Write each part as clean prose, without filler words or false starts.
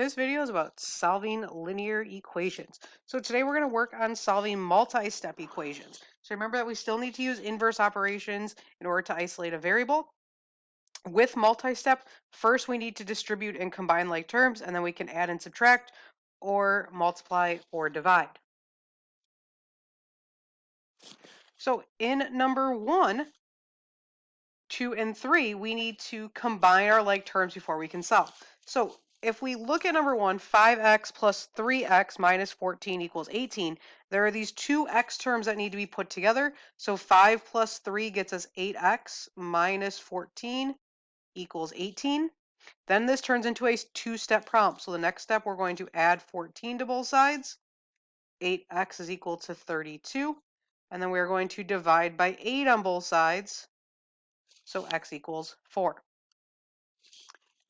This video is about solving linear equations. So today we're going to work on solving multi-step equations. So remember that we still need to use inverse operations in order to isolate a variable. With multi-step, first we need to distribute and combine like terms, and then we can add and subtract or multiply or divide. So in number 1, 2, and 3, we need to combine our like terms before we can solve. So if we look at number 1, 5x plus 3x minus 14 equals 18, there are these two x terms that need to be put together. So 5 plus 3 gets us 8x minus 14 equals 18. Then this turns into a two-step problem. So the next step, we're going to add 14 to both sides. 8x is equal to 32. And then we're going to divide by 8 on both sides. So x equals 4.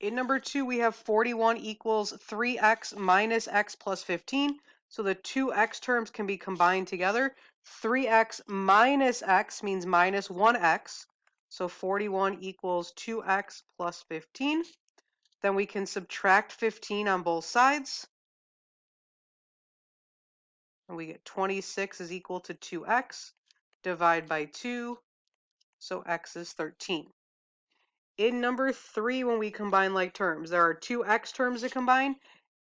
In number 2, we have 41 equals 3x minus x plus 15. So the two x terms can be combined together. 3x minus x means minus 1x. So 41 equals 2x plus 15. Then we can subtract 15 on both sides. And we get 26 is equal to 2x. Divide by 2. So x is 13. In number 3, when we combine like terms, there are two x terms to combine.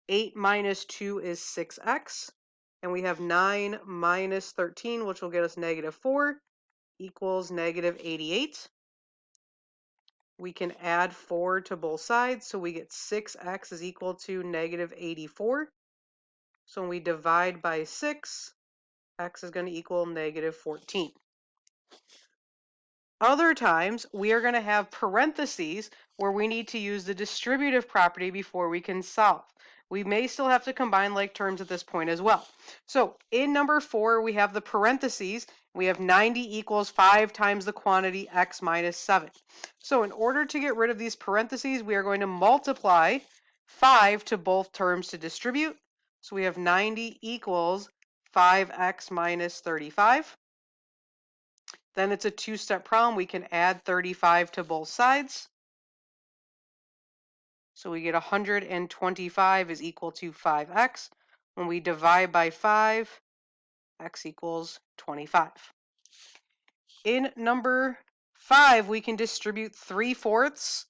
8 minus 2 is 6x. And we have 9 minus 13, which will get us negative 4, equals negative 88. We can add 4 to both sides, so we get 6x is equal to negative 84. So when we divide by 6, x is going to equal negative 14. Other times, we are going to have parentheses where we need to use the distributive property before we can solve. We may still have to combine like terms at this point as well. So in number 4, we have the parentheses. We have 90 equals 5 times the quantity x minus 7. So in order to get rid of these parentheses, we are going to multiply 5 to both terms to distribute. So we have 90 equals 5x minus 35. Then it's a two-step problem. We can add 35 to both sides. So we get 125 is equal to 5x. When we divide by 5, x equals 25. In number 5, we can distribute 3/4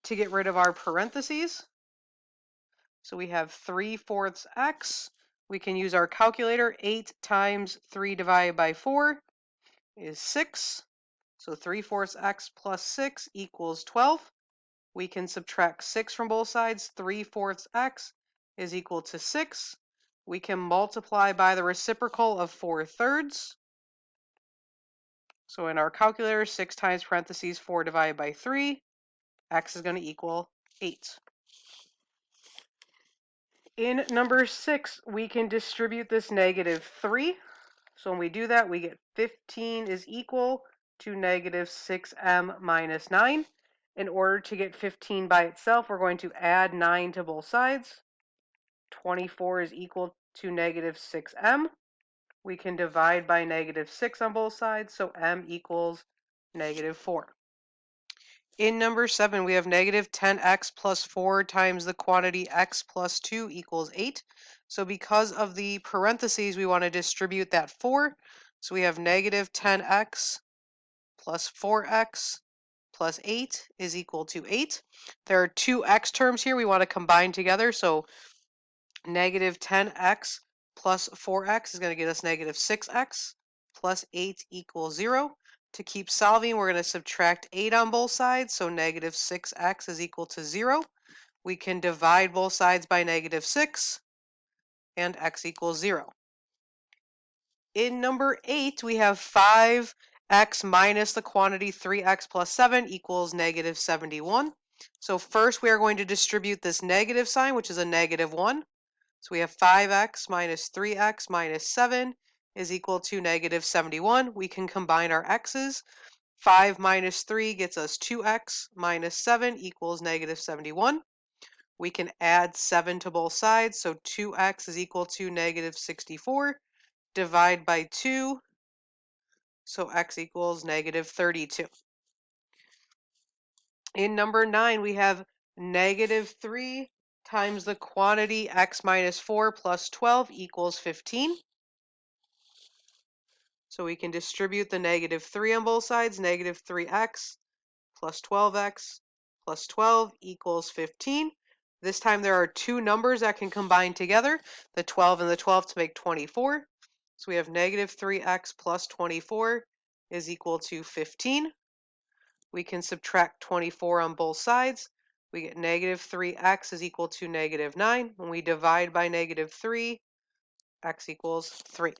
to get rid of our parentheses. So we have 3/4 x. We can use our calculator. 8 times 3 divided by 4 is 6. So 3/4 x plus 6 equals 12. We can subtract 6 from both sides. 3/4 x is equal to 6. We can multiply by the reciprocal of 4/3. So in our calculator, 6 times parentheses 4 divided by 3, x is going to equal 8. In number 6, we can distribute this negative 3. So when we do that, we get 15 is equal to negative 6m minus 9. In order to get 15 by itself, we're going to add 9 to both sides. 24 is equal to negative 6m. We can divide by negative 6 on both sides, so m equals negative 4. In number 7, we have negative 10x plus 4 times the quantity x plus 2 equals 8. So because of the parentheses, we want to distribute that 4. So we have negative 10x plus 4x plus 8 is equal to 8. There are two x terms here we want to combine together. So negative 10x plus 4x is going to get us negative 6x plus 8 equals 0. To keep solving, we're going to subtract 8 on both sides. So negative 6x is equal to 0. We can divide both sides by negative 6 and x equals 0. In number 8, we have 5x minus the quantity 3x plus 7 equals negative 71. So first we are going to distribute this negative sign, which is a negative 1. So we have 5x minus 3x minus 7 is equal to negative 71. We can combine our x's. 5 minus 3 gets us 2x minus 7 equals negative 71. We can add 7 to both sides, so 2x is equal to negative 64. Divide by 2, so x equals negative 32. In number 9, we have negative 3 times the quantity x minus 4 plus 12 equals 15. So we can distribute the negative 3 on both sides. Negative 3x plus 12x plus 12 equals 15. This time there are two numbers that can combine together, the 12 and the 12 to make 24. So we have negative 3x plus 24 is equal to 15. We can subtract 24 on both sides. We get negative 3x is equal to negative 9. When we divide by negative 3, x equals 3.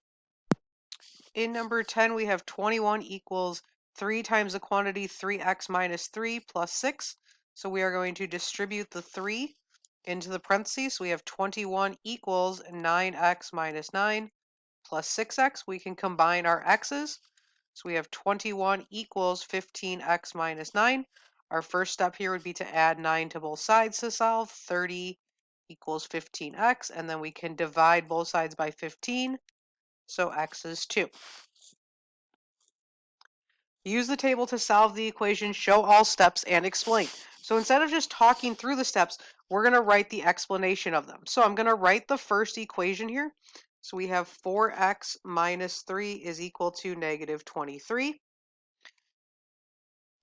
In number 10, we have 21 equals 3 times the quantity 3x minus 3 plus 6. So we are going to distribute the 3 into the parentheses. So we have 21 equals 9x minus 9 plus 6x. We can combine our x's. So we have 21 equals 15x minus 9. Our first step here would be to add 9 to both sides to solve. 30 equals 15x, and then we can divide both sides by 15, so x is 2. Use the table to solve the equation, show all steps, and explain. So instead of just talking through the steps, we're going to write the explanation of them. So I'm going to write the first equation here. So we have 4x minus 3 is equal to negative 23.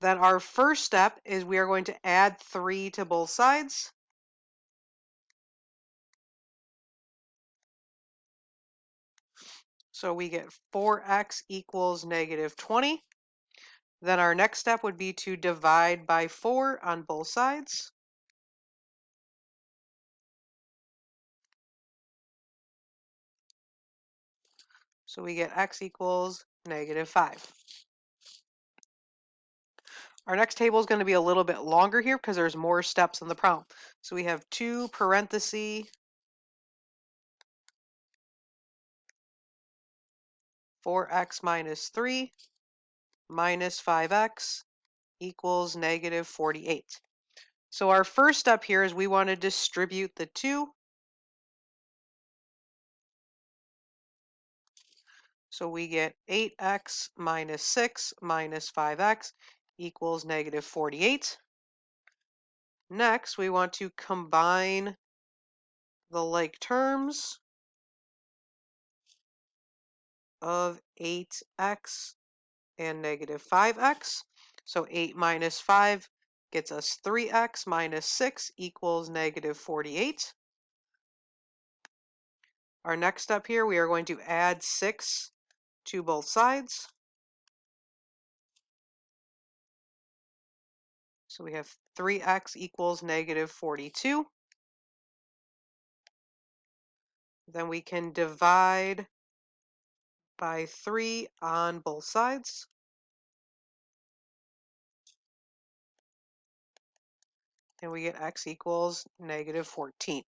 Then our first step is we are going to add 3 to both sides. So we get 4x equals negative 20. Then our next step would be to divide by 4 on both sides. So we get x equals negative 5. Our next table is going to be a little bit longer here because there's more steps in the problem. So we have 2 parentheses 4x minus 3 minus 5x equals negative 48. So our first step here is we want to distribute the 2. So we get 8x minus 6 minus 5x equals negative 48. Next, we want to combine the like terms of 8x and negative 5x. So 8 minus 5 gets us 3x minus 6 equals negative 48. Our next step here, we are going to add 6 to both sides. So we have 3x equals negative 42. Then we can divide by 3 on both sides. And we get x equals negative 14.